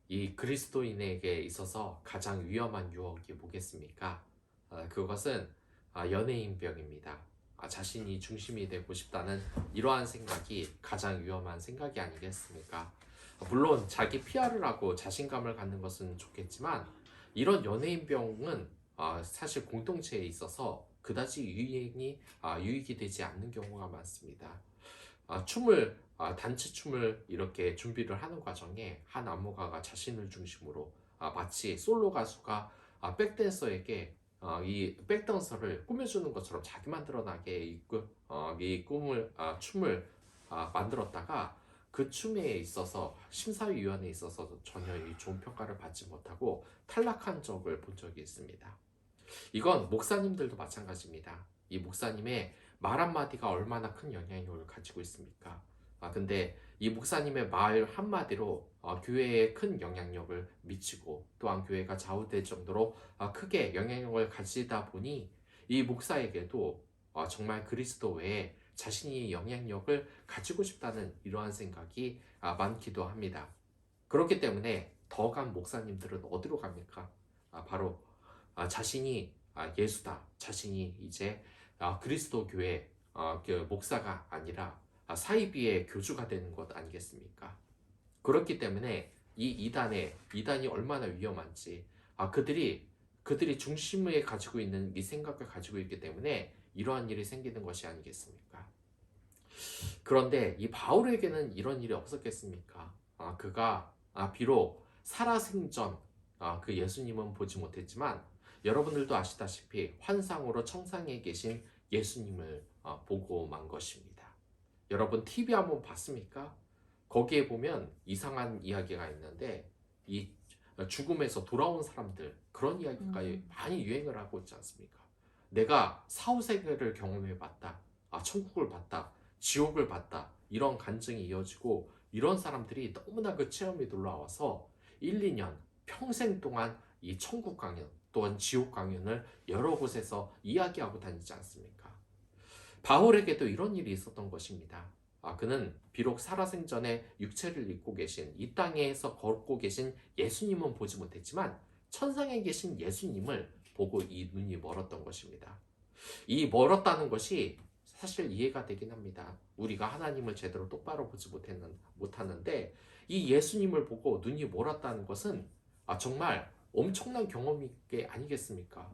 이 그리스도인에게 있어서 가장 위험한 유혹이 뭐겠습니까? 그것은 연예인병입니다. 자신이 중심이 되고 싶다는 이러한 생각이 가장 위험한 생각이 아니겠습니까? 물론 자기 PR을 하고 자신감을 갖는 것은 좋겠지만 이런 연예인병은 사실 공동체에 있어서 그다지 유익이 되지 않는 경우가 많습니다. 단체 춤을 이렇게 준비를 하는 과정에 한 안무가가 자신을 중심으로 마치 솔로 가수가 백댄서에게 이 백댄서를 꾸며주는 것처럼 자기만 드러나게 이 춤을 만들었다가 그 춤에 있어서 심사위원회에 있어서 전혀 좋은 평가를 받지 못하고 탈락한 적을 본 적이 있습니다. 이건 목사님들도 마찬가지입니다. 이 목사님의 말 한마디가 얼마나 큰 영향력을 가지고 있습니까? 근데 이 목사님의 말 한마디로 교회에 큰 영향력을 미치고 또한 교회가 좌우될 정도로 크게 영향력을 가지다 보니 이 목사에게도 정말 그리스도 외에 자신이 영향력을 가지고 싶다는 이러한 생각이 많기도 합니다. 그렇기 때문에 더 간 목사님들은 어디로 갑니까? 바로 자신이 예수다. 자신이 이제 그리스도 교회 그 목사가 아니라 사이비의 교주가 되는 것 아니겠습니까? 그렇기 때문에 이단이 얼마나 위험한지 그들이 중심에 가지고 있는 이 생각을 가지고 있기 때문에 이러한 일이 생기는 것이 아니겠습니까? 그런데 이 바울에게는 이런 일이 없었겠습니까? 그가 비록 살아생전 그 예수님은 보지 못했지만 여러분들도 아시다시피 환상으로 천상에 계신 예수님을 보고 만 것입니다. 여러분 TV 한번 봤습니까? 거기에 보면 이상한 이야기가 있는데 이 죽음에서 돌아온 사람들 그런 이야기가 많이 유행을 하고 있지 않습니까? 내가 사후세계를 경험해 봤다. 천국을 봤다. 지옥을 봤다. 이런 간증이 이어지고 이런 사람들이 너무나 그 체험이 놀라워서 1, 2년 평생 동안 이 천국 강연 또한 지옥 강연을 여러 곳에서 이야기하고 다니지 않습니까? 바울에게도 이런 일이 있었던 것입니다. 그는 비록 살아생전에 육체를 입고 계신 이 땅에서 걷고 계신 예수님은 보지 못했지만 천상에 계신 예수님을 보고 이 눈이 멀었던 것입니다. 이 멀었다는 것이 사실 이해가 되긴 합니다. 우리가 하나님을 제대로 똑바로 보지 못하는데 이 예수님을 보고 눈이 멀었다는 것은 정말 엄청난 경험이 아니겠습니까?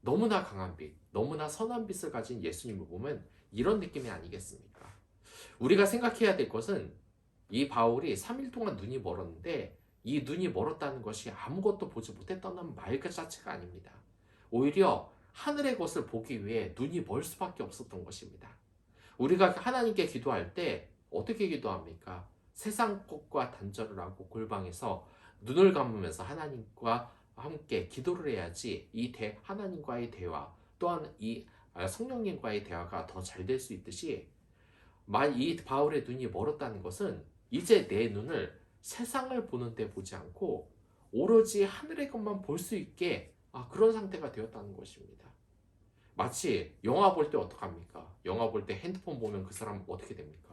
너무나 강한 빛, 너무나 선한 빛을 가진 예수님을 보면 이런 느낌이 아니겠습니까? 우리가 생각해야 될 것은 이 바울이 3일 동안 눈이 멀었는데 이 눈이 멀었다는 것이 아무것도 보지 못했다는 말 그 자체가 아닙니다. 오히려 하늘의 것을 보기 위해 눈이 멀 수밖에 없었던 것입니다. 우리가 하나님께 기도할 때 어떻게 기도합니까? 세상 것과 단절을 하고 골방에서 눈을 감으면서 하나님과 함께 기도를 해야지 하나님과의 대화 또한 이 성령님과의 대화가 더 잘 될 수 있듯이 이 바울의 눈이 멀었다는 것은 이제 내 눈을 세상을 보는 데 보지 않고 오로지 하늘의 것만 볼 수 있게 그런 상태가 되었다는 것입니다. 마치 영화 볼 때 어떡합니까? 영화 볼 때 핸드폰 보면 그 사람 어떻게 됩니까?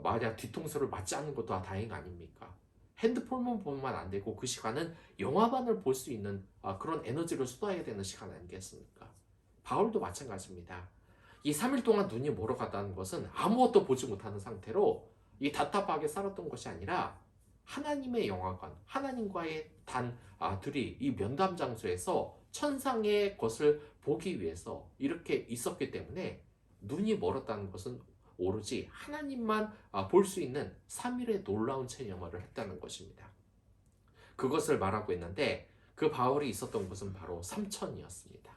만약 뒤통수를 맞지 않는 것도 다행 아닙니까? 핸드폰만 보면 안 되고 그 시간은 영화만을 볼 수 있는 그런 에너지를 쏟아야 되는 시간 아니겠습니까? 바울도 마찬가지입니다. 이 3일 동안 눈이 멀어갔다는 것은 아무것도 보지 못하는 상태로 이 답답하게 살았던 것이 아니라 하나님의 영화관, 하나님과의 둘이 이 면담 장소에서 천상의 것을 보기 위해서 이렇게 있었기 때문에 눈이 멀었다는 것은 오로지 하나님만 볼 수 있는 3일의 놀라운 체험을 했다는 것입니다. 그것을 말하고 있는데 그 바울이 있었던 곳은 바로 삼천이었습니다.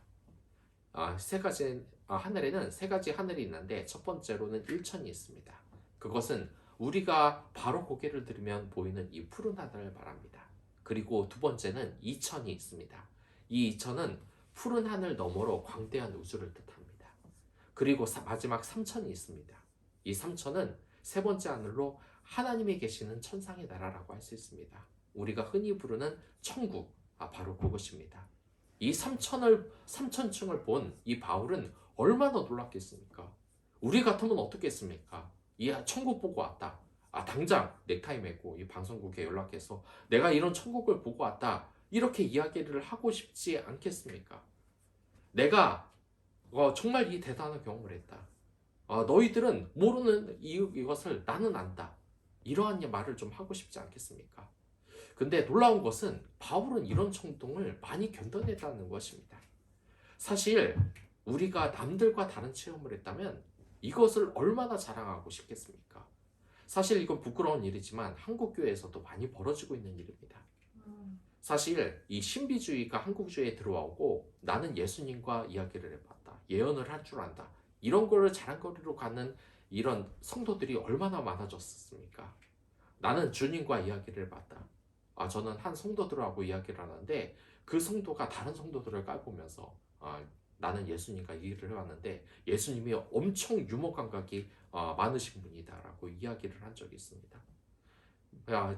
하늘에는 세 가지 하늘이 있는데 첫 번째로는 일천이 있습니다. 그것은 우리가 바로 고개를 들으면 보이는 이 푸른 하늘을 말합니다. 그리고 두 번째는 이천이 있습니다. 이 이천은 푸른 하늘 너머로 광대한 우주를 뜻합니다. 그리고 마지막 삼천이 있습니다. 이 삼천은 세 번째 하늘로 하나님이 계시는 천상의 나라라고 할 수 있습니다. 우리가 흔히 부르는 천국, 바로 그것입니다. 이 삼천층을 본 이 바울은 얼마나 놀랐겠습니까? 우리 같으면 어떻겠습니까? 이 천국 보고 왔다. 당장 넥타이 메고 이 방송국에 연락해서 내가 이런 천국을 보고 왔다. 이렇게 이야기를 하고 싶지 않겠습니까? 내가 정말 이 대단한 경험을 했다. 너희들은 모르는 이것을 나는 안다. 이러한 말을 좀 하고 싶지 않겠습니까? 근데 놀라운 것은 바울은 이런冲동을 많이 견뎌냈다는 것입니다. 사실 우리가 남들과 다른 체험을 했다면 이것을 얼마나 자랑하고 싶겠습니까? 사실 이건 부끄러운 일이지만 한국 교회에서도 많이 벌어지고 있는 일입니다. 사실 이 신비주의가 한국주의에 들어오고 나는 예수님과 이야기를 해봤다. 예언을 할 줄 안다. 이런 거를 자랑거리로 가는 이런 성도들이 얼마나 많아졌습니까? 나는 주님과 이야기를 해봤다. 저는 한 성도들하고 이야기를 하는데 그 성도가 다른 성도들을 깔보면서 나는 예수님과 얘기를 해왔는데 예수님이 엄청 유머 감각이 많으신 분이다라고 이야기를 한 적이 있습니다.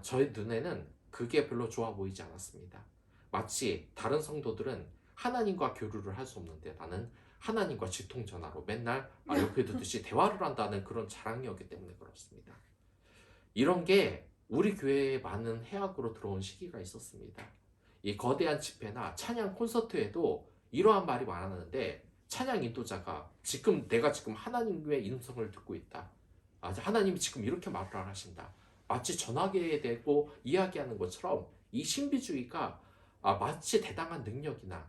저의 눈에는 그게 별로 좋아 보이지 않았습니다. 마치 다른 성도들은 하나님과 교류를 할 수 없는데 나는 하나님과 직통전화로 맨날 옆에 두듯이 대화를 한다는 그런 자랑이었기 때문에 그렇습니다. 이런 게 우리 교회에 많은 해악으로 들어온 시기가 있었습니다. 이 거대한 집회나 찬양 콘서트에도 이러한 말이 많았는데 찬양 인도자가 내가 지금 하나님의 음성을 듣고 있다. 하나님이 지금 이렇게 말을 하신다. 마치 전화기에 대고 이야기하는 것처럼 이 신비주의가 마치 대단한 능력이나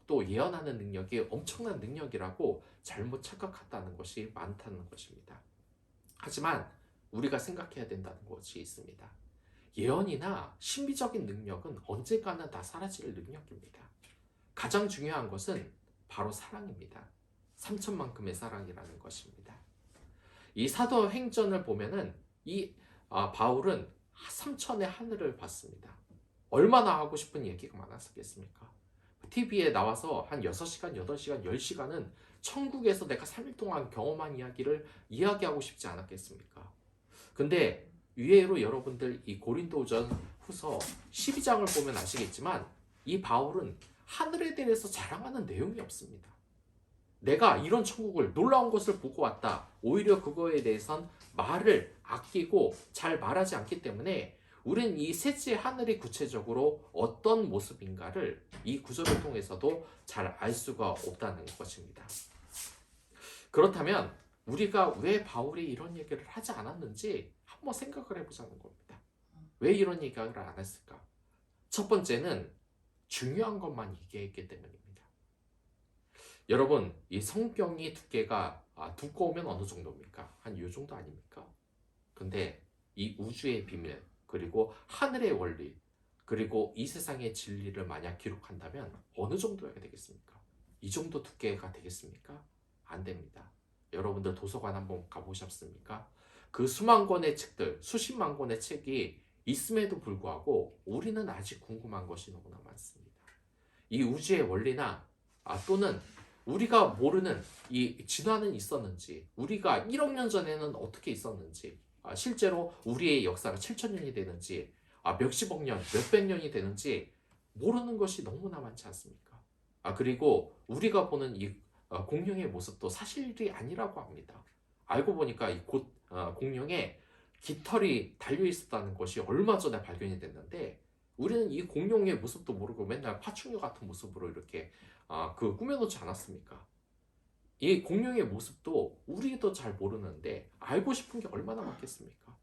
또 예언하는 능력이 엄청난 능력이라고 잘못 착각했다는 것이 많다는 것입니다. 하지만 우리가 생각해야 된다는 것이 있습니다. 예언이나 신비적인 능력은 언젠가는 다 사라질 능력입니다. 가장 중요한 것은 바로 사랑입니다. 3천만큼의 사랑이라는 것입니다. 이 사도행전을 보면은 이 바울은 3천의 하늘을 봤습니다. 얼마나 하고 싶은 얘기가 많았겠습니까? TV에 나와서 한 6시간, 8시간, 10시간은 천국에서 내가 3일 동안 경험한 이야기를 이야기하고 싶지 않았겠습니까? 근데 의외로 여러분들 이 고린도전 후서 12장을 보면 아시겠지만 이 바울은 하늘에 대해서 자랑하는 내용이 없습니다. 내가 이런 천국을 놀라운 것을 보고 왔다. 오히려 그거에 대해선 말을 아끼고 잘 말하지 않기 때문에 우린 이 셋째 하늘이 구체적으로 어떤 모습인가를 이 구절을 통해서도 잘 알 수가 없다는 것입니다. 그렇다면 우리가 왜 바울이 이런 얘기를 하지 않았는지 한번 생각을 해보자는 겁니다. 왜 이런 얘기를 안 했을까? 첫 번째는 중요한 것만 얘기했기 때문입니다. 여러분, 이 성경이 두께가 두꺼우면 어느 정도입니까? 한 이 정도 아닙니까? 근데 이 우주의 비밀, 그리고 하늘의 원리, 그리고 이 세상의 진리를 만약 기록한다면 어느 정도가 되겠습니까? 이 정도 두께가 되겠습니까? 안 됩니다. 여러분들 도서관 한번 가보셨습니까? 그 수만 권의 책들, 수십만 권의 책이 있음에도 불구하고 우리는 아직 궁금한 것이 너무나 많습니다. 이 우주의 원리나 또는 우리가 모르는 이 진화는 있었는지, 우리가 1억 년 전에는 어떻게 있었는지, 실제로 우리의 역사가 7천년이 되는지, 몇십억 년, 몇백 년이 되는지 모르는 것이 너무나 많지 않습니까? 그리고 우리가 보는 이 공룡의 모습도 사실이 아니라고 합니다. 알고 보니까 이 공룡에 깃털이 달려 있었다는 것이 얼마 전에 발견이 됐는데 우리는 이 공룡의 모습도 모르고 맨날 파충류 같은 모습으로 이렇게 꾸며놓지 않았습니까? 이 공룡의 모습도 우리도 잘 모르는데 알고 싶은 게 얼마나 많겠습니까?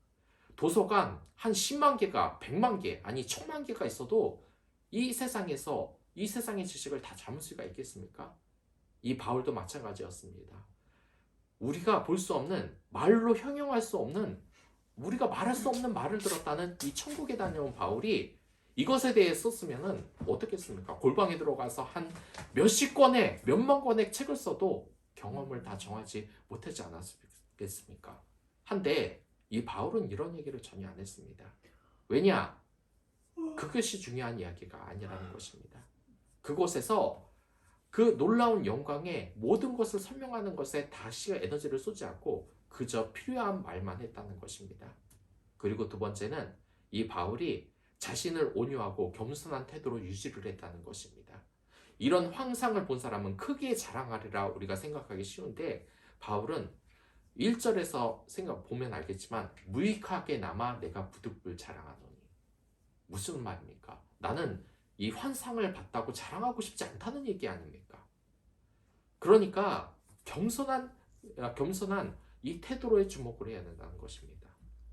도서관 한 10만 개가 100만 개 아니 1000만 개가 있어도 이 세상에서 이 세상의 지식을 다 담을 수가 있겠습니까? 이 바울도 마찬가지였습니다. 우리가 볼 수 없는 말로 형용할 수 없는 우리가 말할 수 없는 말을 들었다는 이 천국에 다녀온 바울이 이것에 대해 썼으면 어떻겠습니까? 골방에 들어가서 한 몇십 권의 몇만 권의 책을 써도 경험을 다 정하지 못하지 않았겠습니까? 한데 이 바울은 이런 얘기를 전혀 안 했습니다. 왜냐? 그것이 중요한 이야기가 아니라는 것입니다. 그곳에서 그 놀라운 영광의 모든 것을 설명하는 것에 다시 에너지를 쏟지 않고 그저 필요한 말만 했다는 것입니다. 그리고 두 번째는 이 바울이 자신을 온유하고 겸손한 태도로 유지를 했다는 것입니다. 이런 환상을 본 사람은 크게 자랑하리라 우리가 생각하기 쉬운데 바울은 1절에서 생각 보면 알겠지만 무익하게나마 내가 부득불 자랑하노니. 무슨 말입니까? 나는 이 환상을 봤다고 자랑하고 싶지 않다는 얘기 아닙니까? 그러니까 겸손한 이 태도로의 주목을 해야 된다는 것입니다.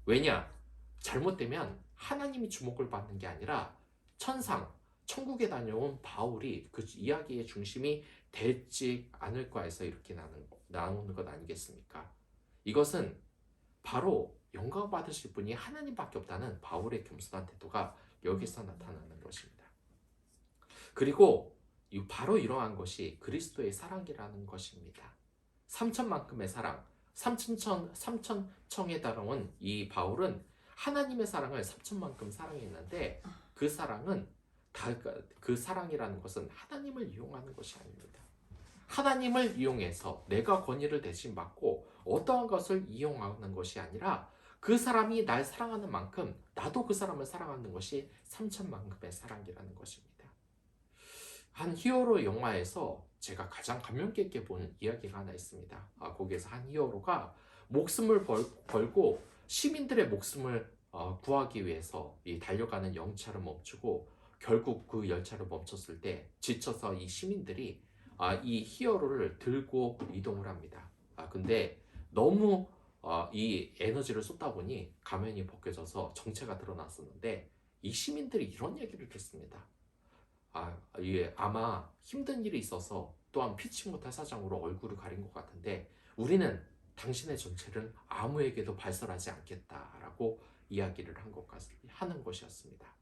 왜냐? 잘못되면 하나님이 주목을 받는 게 아니라 천국에 다녀온 바울이 그 이야기의 중심이 되지 않을까 해서 이렇게 나오는 것 아니겠습니까? 이것은 바로 영광 받으실 분이 하나님밖에 없다는 바울의 겸손한 태도가 여기서 나타나는 것입니다. 그리고 바로 이러한 것이 그리스도의 사랑이라는 것입니다. 3천만큼의 사랑, 3천청에 달아온 이 바울은 하나님의 사랑을 3천만큼 사랑했는데 그 사랑이라는 것은 하나님을 이용하는 것이 아닙니다. 하나님을 이용해서 내가 권위를 대신 받고 어떠한 것을 이용하는 것이 아니라 그 사람이 날 사랑하는 만큼 나도 그 사람을 사랑하는 것이 3천만큼의 사랑이라는 것입니다. 한 히어로 영화에서 제가 가장 감명 깊게 본 이야기가 하나 있습니다. 거기에서 한 히어로가 목숨을 걸고 시민들의 목숨을 구하기 위해서 이 달려가는 열차를 멈추고 결국 그 열차를 멈췄을 때 지쳐서 이 시민들이 이 히어로를 들고 이동을 합니다. 근데 너무 이 에너지를 쏟다 보니 가면이 벗겨져서 정체가 드러났었는데 이 시민들이 이런 얘기를 했습니다. 아마 힘든 일이 있어서 또한 피치 못할 사정으로 얼굴을 가린 것 같은데 우리는 당신의 정체를 아무에게도 발설하지 않겠다라고 이야기를 하는 것이었습니다.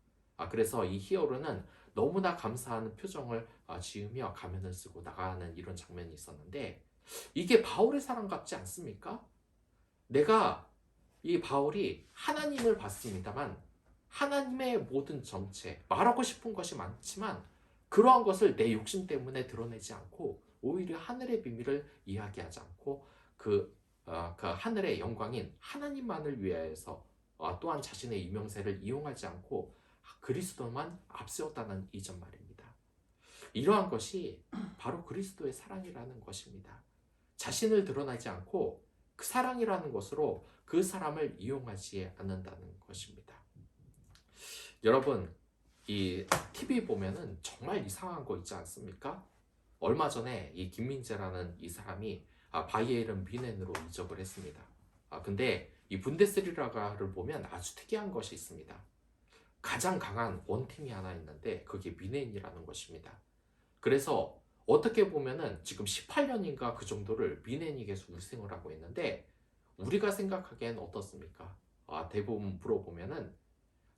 그래서 이 히어로는 너무나 감사하는 표정을 지으며 가면을 쓰고 나가는 이런 장면이 있었는데 이게 바울의 사랑 같지 않습니까? 이 바울이 하나님을 봤습니다만 하나님의 모든 정체, 말하고 싶은 것이 많지만 그러한 것을 내 욕심 때문에 드러내지 않고 오히려 하늘의 비밀을 이야기하지 않고 그 하늘의 영광인 하나님만을 위하여서 또한 자신의 유명세를 이용하지 않고 그리스도만 앞세웠다는 이 점 말입니다. 이러한 것이 바로 그리스도의 사랑이라는 것입니다. 자신을 드러내지 않고 그 사랑이라는 것으로 그 사람을 이용하지 않는다는 것입니다. 여러분, 이 TV 보면은 정말 이상한 거 있지 않습니까? 얼마 전에 이 김민재라는 이 사람이 바이에른 뮌헨으로 이적을 했습니다. 근데 이 분데스리가를 보면 아주 특이한 것이 있습니다. 가장 강한 원팀이 하나 있는데 그게 뮌헨이라는 것입니다. 그래서 어떻게 보면은 지금 18년인가 그 정도를 뮌헨이 계속 우승을 하고 있는데 우리가 생각하기엔 어떻습니까? 대부분 물어보면은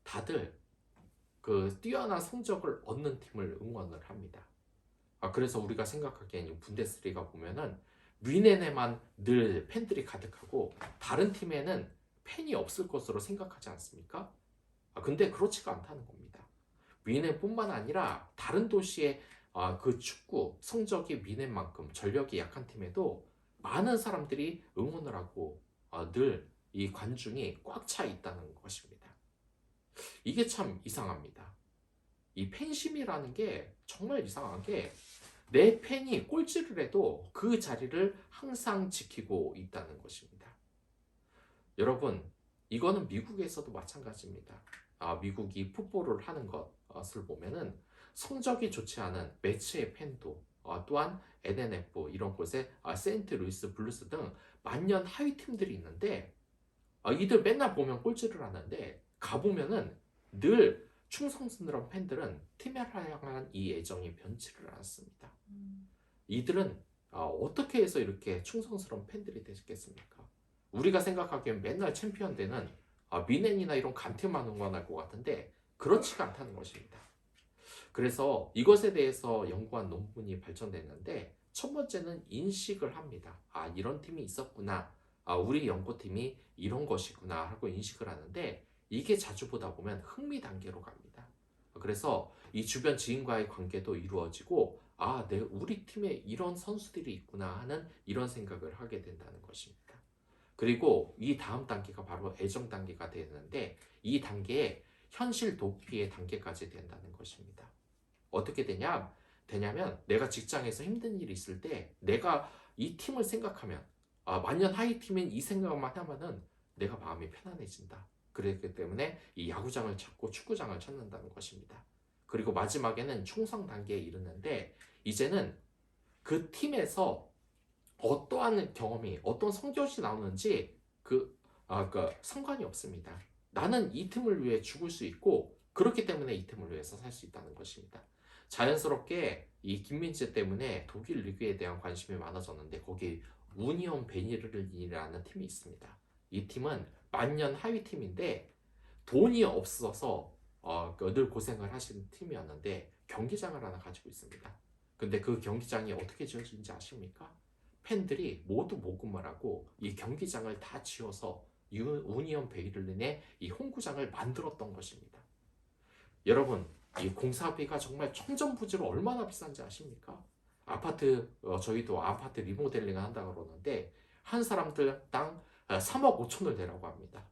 다들 그 뛰어난 성적을 얻는 팀을 응원을 합니다. 그래서 우리가 생각하기엔 분데스리가 보면은 뮌헨에만 늘 팬들이 가득하고 다른 팀에는 팬이 없을 것으로 생각하지 않습니까? 근데 그렇지가 않다는 겁니다. 뮌헨뿐만 아니라 다른 도시의 그 축구 성적이 뮌헨만큼 전력이 약한 팀에도 많은 사람들이 응원을 하고 늘 이 관중이 꽉 차 있다는 것입니다. 이게 참 이상합니다. 이 팬심이라는 게 정말 이상한 게 내 팬이 꼴찌를 해도 그 자리를 항상 지키고 있다는 것입니다. 여러분, 이거는 미국에서도 마찬가지입니다. 미국이 풋볼을 하는 것을 보면은 성적이 좋지 않은 매치의 팬도 또한 NNF 이런 곳에 세인트루이스 블루스 등 만년 하위 팀들이 있는데 이들 맨날 보면 꼴찌를 하는데 가보면은 늘 충성스러운 팬들은 팀에 향한 이 애정이 변치를 않습니다. 이들은 어떻게 해서 이렇게 충성스러운 팬들이 되겠습니까? 우리가 생각하기엔 맨날 챔피언 되는 뮌헨이나 이런 강팀만 응원할 것 같은데 그렇지가 않다는 것입니다. 그래서 이것에 대해서 연구한 논문이 발전됐는데 첫 번째는 인식을 합니다. 이런 팀이 있었구나. 우리 연구팀이 이런 것이구나 하고 인식을 하는데 이게 자주 보다 보면 흥미 단계로 갑니다. 그래서 이 주변 지인과의 관계도 이루어지고 우리 팀에 이런 선수들이 있구나 하는 이런 생각을 하게 된다는 것입니다. 그리고 이 다음 단계가 바로 애정 단계가 되는데 이 단계에 현실 도피의 단계까지 된다는 것입니다. 어떻게 되냐면 내가 직장에서 힘든 일이 있을 때 내가 이 팀을 생각하면 만년 하위 팀인 이 생각만 하면은 내가 마음이 편안해진다. 그렇기 때문에 이 야구장을 찾고 축구장을 찾는다는 것입니다. 그리고 마지막에는 충성 단계에 이르는데 이제는 그 팀에서 어떠한 경험이 어떤 성적이 나오는지 그 상관이 없습니다. 나는 이 팀을 위해 죽을 수 있고 그렇기 때문에 이 팀을 위해서 살 수 있다는 것입니다. 자연스럽게 이 김민재 때문에 독일 리그에 대한 관심이 많아졌는데 거기 우니온 베를린이라는 팀이 있습니다. 이 팀은 만년 하위 팀인데 돈이 없어서 늘 고생을 하시는 팀이었는데 경기장을 하나 가지고 있습니다. 근데 그 경기장이 어떻게 지어진지 아십니까? 팬들이 모두 모금을 하고 이 경기장을 다 지어서 우니온 베를린의 이 홈구장을 만들었던 것입니다. 여러분, 이 공사비가 정말 천정부지로 얼마나 비싼지 아십니까? 저희도 아파트 리모델링을 한다고 그러는데 한 사람들당 3억 5천을 내라고 합니다.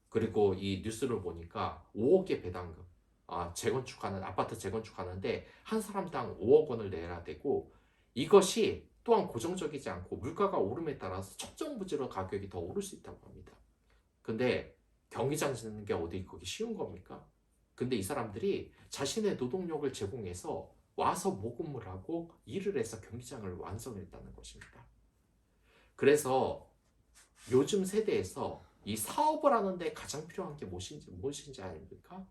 그리고 이 뉴스를 보니까 5억의 배당금, 아파트 재건축하는데 한 사람당 5억 원을 내야 되고 이것이 또한 고정적이지 않고 물가가 오름에 따라서 천정부지로 가격이 더 오를 수 있다고 합니다. 근데 경기장 짓는 게 어디 그게 쉬운 겁니까? 근데 이 사람들이 자신의 노동력을 제공해서 와서 모금을 하고 일을 해서 경기장을 완성했다는 것입니다. 그래서 요즘 세대에서 이 사업을 하는데 가장 필요한 게 무엇인지 아닙니까?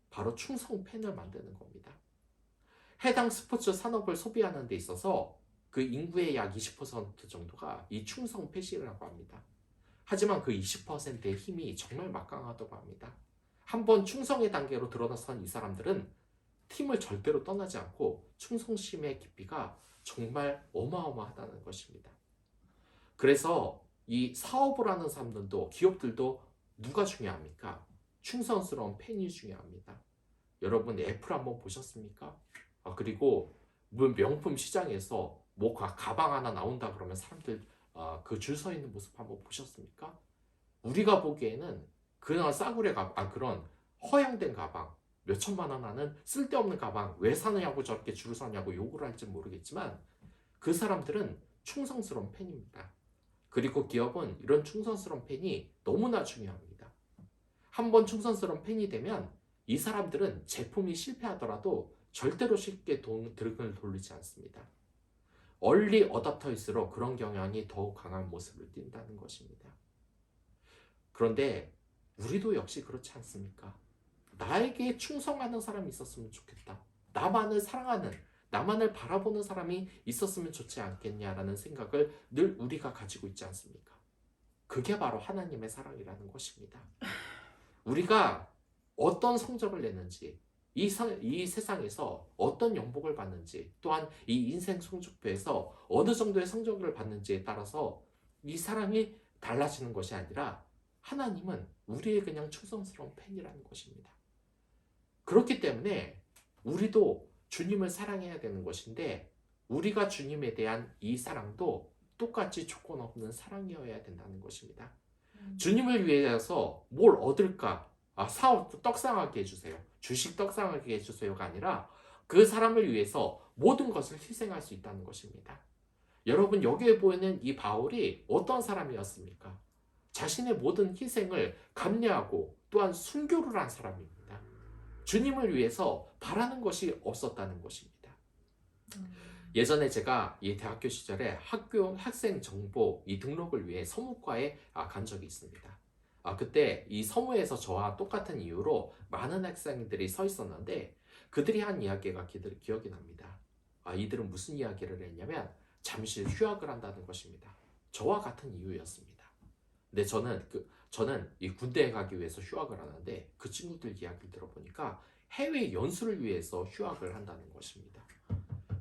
바로 충성팬을 만드는 겁니다. 해당 스포츠 산업을 소비하는 데 있어서 그 인구의 약 20% 정도가 이 충성팬이라고 합니다. 하지만 그 20%의 힘이 정말 막강하다고 합니다. 한번 충성의 단계로 들어선 이 사람들은 팀을 절대로 떠나지 않고 충성심의 깊이가 정말 어마어마하다는 것입니다. 그래서 이 사업을 하는 사람들도 기업들도 누가 중요합니까? 충성스러운 팬이 중요합니다. 여러분 애플 한번 보셨습니까? 그리고 명품 시장에서 뭐 가방 하나 나온다 그러면 사람들 그 줄 서 있는 모습 한번 보셨습니까? 우리가 보기에는 그냥 싸구려 그런 허용된 가방 몇 천만 원 하는 쓸데없는 가방 왜 사느냐고 저렇게 줄 서냐고 욕을 할지 모르겠지만 그 사람들은 충성스러운 팬입니다. 그리고 기업은 이런 충성스러운 팬이 너무나 중요합니다. 한번 충성스러운 팬이 되면 이 사람들은 제품이 실패하더라도 절대로 쉽게 등을 돌리지 않습니다. 얼리 어답터일수록 그런 경향이 더욱 강한 모습을 띈다는 것입니다. 그런데 우리도 역시 그렇지 않습니까? 나에게 충성하는 사람이 있었으면 좋겠다. 나만을 사랑하는, 나만을 바라보는 사람이 있었으면 좋지 않겠냐라는 생각을 늘 우리가 가지고 있지 않습니까? 그게 바로 하나님의 사랑이라는 것입니다. 우리가 어떤 성적을 내는지, 이 세상에서 어떤 영복을 받는지, 또한 이 인생 성적표에서 어느 정도의 성적을 받는지에 따라서 이 사랑이 달라지는 것이 아니라 하나님은 우리의 그냥 충성스러운 팬이라는 것입니다. 그렇기 때문에 우리도 주님을 사랑해야 되는 것인데 우리가 주님에 대한 이 사랑도 똑같이 조건 없는 사랑이어야 된다는 것입니다. 주님을 위해서 뭘 얻을까? 사업 떡상하게 해주세요. 주식 떡상하게 해주세요가 아니라 그 사람을 위해서 모든 것을 희생할 수 있다는 것입니다. 여러분 여기에 보이는 이 바울이 어떤 사람이었습니까? 자신의 모든 희생을 감내하고 또한 순교를 한 사람입니다. 주님을 위해서 바라는 것이 없었다는 것입니다. 예전에 제가 이 대학교 시절에 학생 정보 이 등록을 위해 서무과에 간 적이 있습니다. 그때 이 서무에서 저와 똑같은 이유로 많은 학생들이 서 있었는데 그들이 한 이야기가 기억이 납니다. 이들은 무슨 이야기를 했냐면 잠시 휴학을 한다는 것입니다. 저와 같은 이유였습니다. 근데 저는 이 군대에 가기 위해서 휴학을 하는데 그 친구들 이야기를 들어보니까 해외 연수를 위해서 휴학을 한다는 것입니다.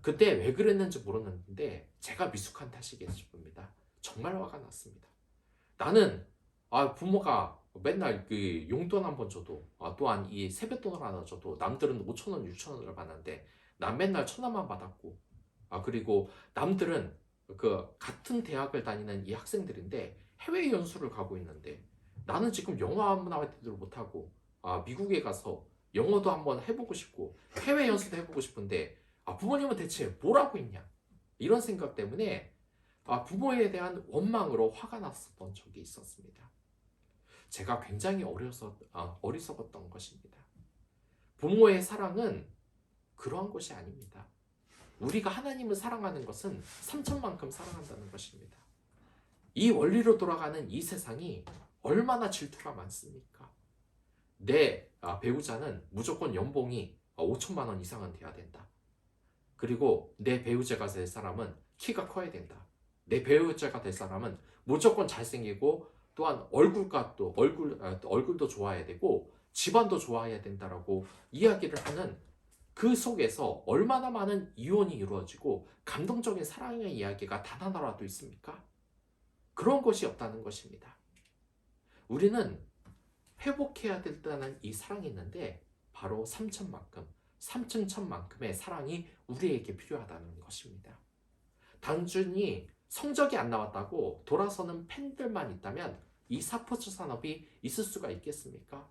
그때 왜 그랬는지 모르는데 제가 미숙한 탓이겠지 봅니다. 정말 화가 났습니다. 나는 부모가 맨날 그 용돈 한 번 줘도 또한 이 세뱃돈을 하나 줘도 남들은 5,000원, 6,000원을 받는데 난 맨날 1,000원만 받았고 그리고 남들은 그 같은 대학을 다니는 이 학생들인데 해외 연수를 가고 있는데 나는 지금 영어 한마디도 못하고 미국에 가서 영어도 한번 해보고 싶고 해외 연수도 해보고 싶은데 부모님은 대체 뭘 하고 있냐 이런 생각 때문에 부모에 대한 원망으로 화가 났었던 적이 있었습니다. 제가 굉장히 어리석었던 것입니다. 부모의 사랑은 그러한 것이 아닙니다. 우리가 하나님을 사랑하는 것은 삼천만큼 사랑한다는 것입니다. 이 원리로 돌아가는 이 세상이 얼마나 질투가 많습니까? 내 배우자는 무조건 연봉이 5천만 원 이상은 돼야 된다. 그리고 내 배우자가 될 사람은 키가 커야 된다. 내 배우자가 될 사람은 무조건 잘생기고 또한 얼굴도 좋아야 되고 집안도 좋아야 된다라고 이야기를 하는 그 속에서 얼마나 많은 이혼이 이루어지고 감동적인 사랑의 이야기가 단 하나라도 있습니까? 그런 것이 없다는 것입니다. 우리는 회복해야 된다는 이 사랑이 있는데 바로 삼천만큼의 사랑이 우리에게 필요하다는 것입니다. 단순히 성적이 안 나왔다고 돌아서는 팬들만 있다면 이 스포츠 산업이 있을 수가 있겠습니까?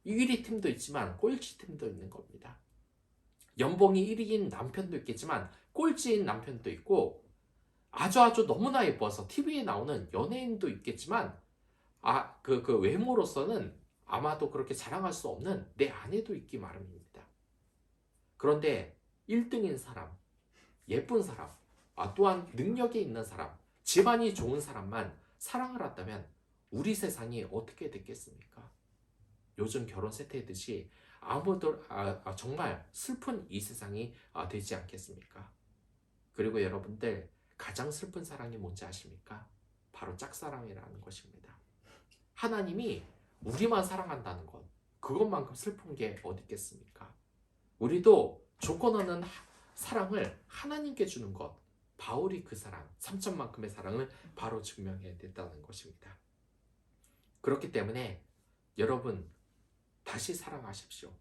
1위 팀도 있지만 꼴찌 팀도 있는 겁니다. 연봉이 1위인 남편도 있겠지만 꼴찌인 남편도 있고 아주 너무나 예뻐서 TV에 나오는 연예인도 있겠지만 그 외모로서는 아마도 그렇게 자랑할 수 없는 내 아내도 있기 마련입니다. 그런데 1등인 사람, 예쁜 사람, 또한 능력이 있는 사람, 집안이 좋은 사람만 사랑을 한다면 우리 세상이 어떻게 됐겠습니까? 요즘 결혼 세태듯이 아무도 정말 슬픈 이 세상이 되지 않겠습니까? 그리고 여러분들 가장 슬픈 사랑이 뭔지 아십니까? 바로 짝사랑이라는 것입니다. 하나님이 우리만 사랑한다는 것, 그것만큼 슬픈 게 어디 있겠습니까? 우리도 조건 없는 사랑을 하나님께 주는 것, 바울이 그 사랑, 삼천만큼의 사랑을 바로 증명해야 된다는 것입니다. 그렇기 때문에 여러분 다시 사랑하십시오.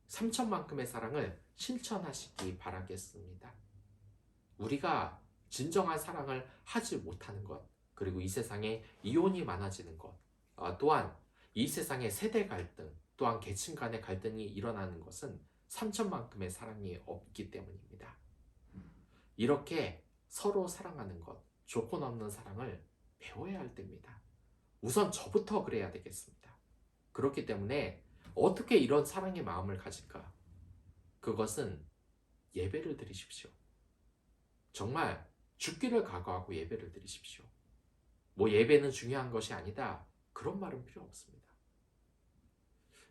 삼천만큼의 사랑을 실천하시기 바라겠습니다. 우리가 진정한 사랑을 하지 못하는 것, 그리고 이 세상에 이혼이 많아지는 것, 또한 이 세상의 세대 갈등, 또한 계층 간의 갈등이 일어나는 것은 삼천만큼의 사랑이 없기 때문입니다. 이렇게 서로 사랑하는 것, 조건 없는 사랑을 배워야 할 때입니다. 우선 저부터 그래야 되겠습니다. 그렇기 때문에 어떻게 이런 사랑의 마음을 가질까? 그것은 예배를 드리십시오. 정말 죽기를 각오하고 예배를 드리십시오. 뭐 예배는 중요한 것이 아니다. 그런 말은 필요 없습니다.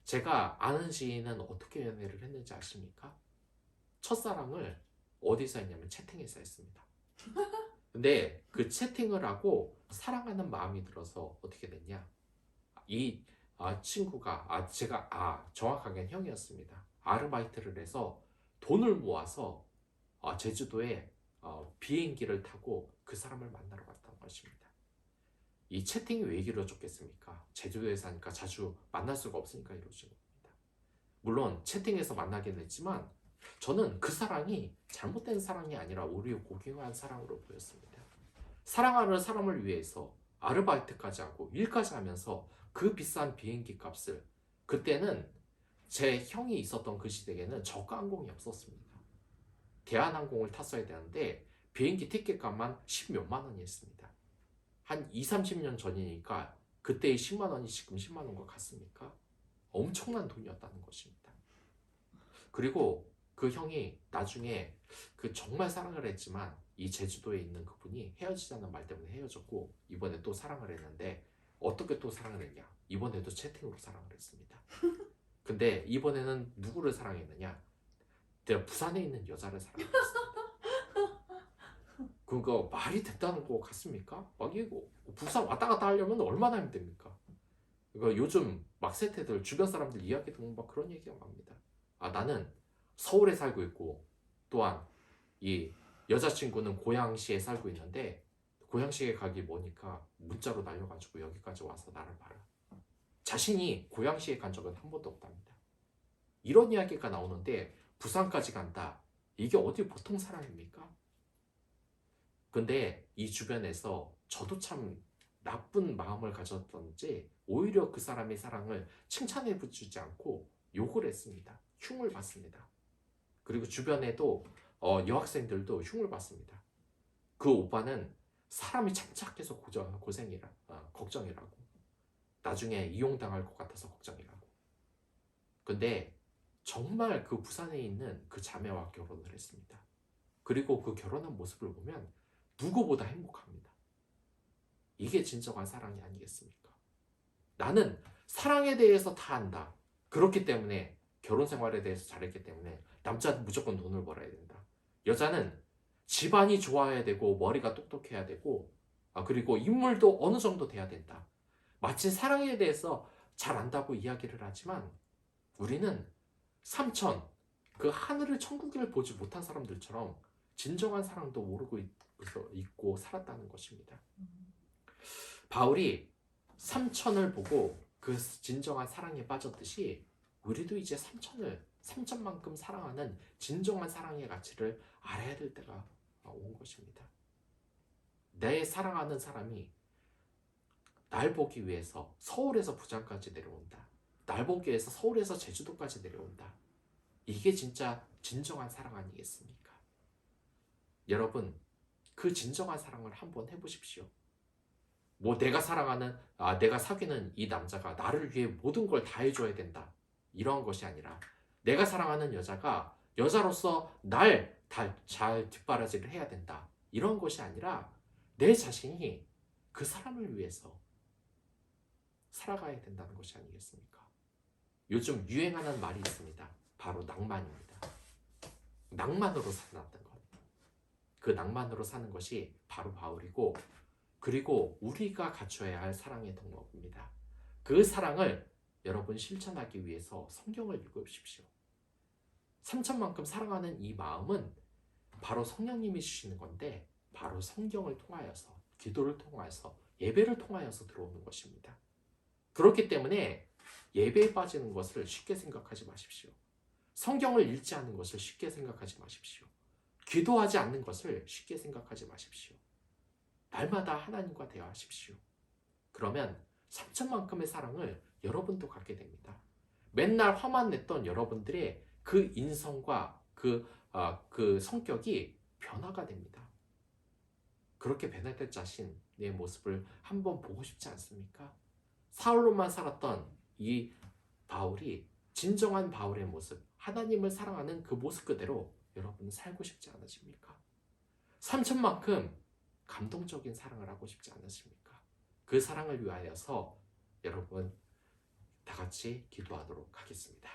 제가 아는 지인은 어떻게 연애를 했는지 아십니까? 첫사랑을 어디서 했냐면 채팅에서 했습니다. 근데 그 채팅을 하고 사랑하는 마음이 들어서 어떻게 됐냐? 이 친구가 제가 정확하게 형이었습니다. 아르바이트를 해서 돈을 모아서 제주도에 비행기를 타고 그 사람을 만나러 갔던 것입니다. 이 채팅이 왜 이루어졌겠습니까? 제주도에 사니까 자주 만날 수가 없으니까 이루어진 겁니다. 물론 채팅에서 만나긴 했지만 저는 그 사랑이 잘못된 사랑이 아니라 오히려 고귀한 사랑으로 보였습니다. 사랑하는 사람을 위해서 아르바이트까지 하고 일까지 하면서 그 비싼 비행기 값을, 그때는 제 형이 있었던 그 시대에는 저가 항공이 없었습니다. 대한항공을 탔어야 되는데 비행기 티켓 값만 10몇만 원이 했습니다. 한 2, 30년 전이니까 그때의 10만 원이 지금 10만 원과 같습니까? 엄청난 돈이었다는 것입니다. 그리고 그 형이 나중에 그 정말 사랑을 했지만 이 제주도에 있는 그분이 헤어지자는 말 때문에 헤어졌고 이번에 또 사랑을 했는데 어떻게 또 사랑을 했냐? 이번에도 채팅으로 사랑을 했습니다. 근데 이번에는 누구를 사랑했느냐? 내가 부산에 있는 여자를 사랑했습니다. 그거 말이 됐다는 거 같습니까? 막 이거 부산 왔다 갔다 하려면 얼마나 힘듭니까? 이거 요즘 막 세태들 주변 사람들 이야기 듣는 막 그런 얘기가 납니다. 나는 서울에 살고 있고 또한 이 여자친구는 고양시에 살고 있는데 고양시에 가기 뭐니까 문자로 날려가지고 여기까지 와서 나를 봐라. 자신이 고양시에 간 적은 한 번도 없답니다. 이런 이야기가 나오는데 부산까지 간다. 이게 어디 보통 사람입니까? 근데 이 주변에서 저도 참 나쁜 마음을 가졌던지 오히려 그 사람의 사랑을 칭찬해 주지 않고 욕을 했습니다. 흉을 봤습니다. 그리고 주변에도 여학생들도 흉을 봤습니다. 그 오빠는 사람이 착착해서 고생이라, 걱정이라고. 나중에 이용당할 것 같아서 걱정이라고. 근데 정말 그 부산에 있는 그 자매와 결혼을 했습니다. 그리고 그 결혼한 모습을 보면 누구보다 행복합니다. 이게 진정한 사랑이 아니겠습니까? 나는 사랑에 대해서 다 안다. 그렇기 때문에 결혼 생활에 대해서 잘했기 때문에 남자는 무조건 돈을 벌어야 된다. 여자는 집안이 좋아야 되고 머리가 똑똑해야 되고 그리고 인물도 어느 정도 돼야 된다. 마치 사랑에 대해서 잘 안다고 이야기를 하지만 우리는 삼천, 그 하늘을 천국을 보지 못한 사람들처럼 진정한 사랑도 모르고 있고 살았다는 것입니다. 바울이 삼천을 보고 그 진정한 사랑에 빠졌듯이 우리도 이제 삼천만큼 사랑하는 진정한 사랑의 가치를 알아야 될 때가 온 것입니다. 내 사랑하는 사람이 날 보기 위해서 서울에서 부산까지 내려온다. 날 보기 위해서 서울에서 제주도까지 내려온다. 이게 진짜 진정한 사랑 아니겠습니까? 여러분, 그 진정한 사랑을 한번 해보십시오. 뭐 내가 사귀는 이 남자가 나를 위해 모든 걸 다 해줘야 된다. 이러한 것이 아니라 내가 사랑하는 여자가 여자로서 날 잘 뒷바라지를 해야 된다. 이런 것이 아니라 내 자신이 그 사람을 위해서 살아가야 된다는 것이 아니겠습니까? 요즘 유행하는 말이 있습니다. 바로 낭만입니다. 낭만으로 살았던 것. 그 낭만으로 사는 것이 바로 바울이고 그리고 우리가 갖춰야 할 사랑의 동력입니다. 그 사랑을 여러분 실천하기 위해서 성경을 읽으십시오. 삼천만큼 사랑하는 이 마음은 바로 성령님이 주시는 건데 바로 성경을 통하여서 기도를 통하여서 예배를 통하여서 들어오는 것입니다. 그렇기 때문에 예배에 빠지는 것을 쉽게 생각하지 마십시오. 성경을 읽지 않는 것을 쉽게 생각하지 마십시오. 기도하지 않는 것을 쉽게 생각하지 마십시오. 날마다 하나님과 대화하십시오. 그러면 삼천만큼의 사랑을 여러분도 갖게 됩니다. 맨날 화만 냈던 여러분들의 그 인성과 그 성격이 변화가 됩니다. 그렇게 변화될 자신의 모습을 한번 보고 싶지 않습니까? 사울로만 살았던 이 바울이 진정한 바울의 모습, 하나님을 사랑하는 그 모습 그대로 여러분 살고 싶지 않으십니까? 삼천만큼 감동적인 사랑을 하고 싶지 않으십니까? 그 사랑을 위하여서 여러분 다 같이 기도하도록 하겠습니다.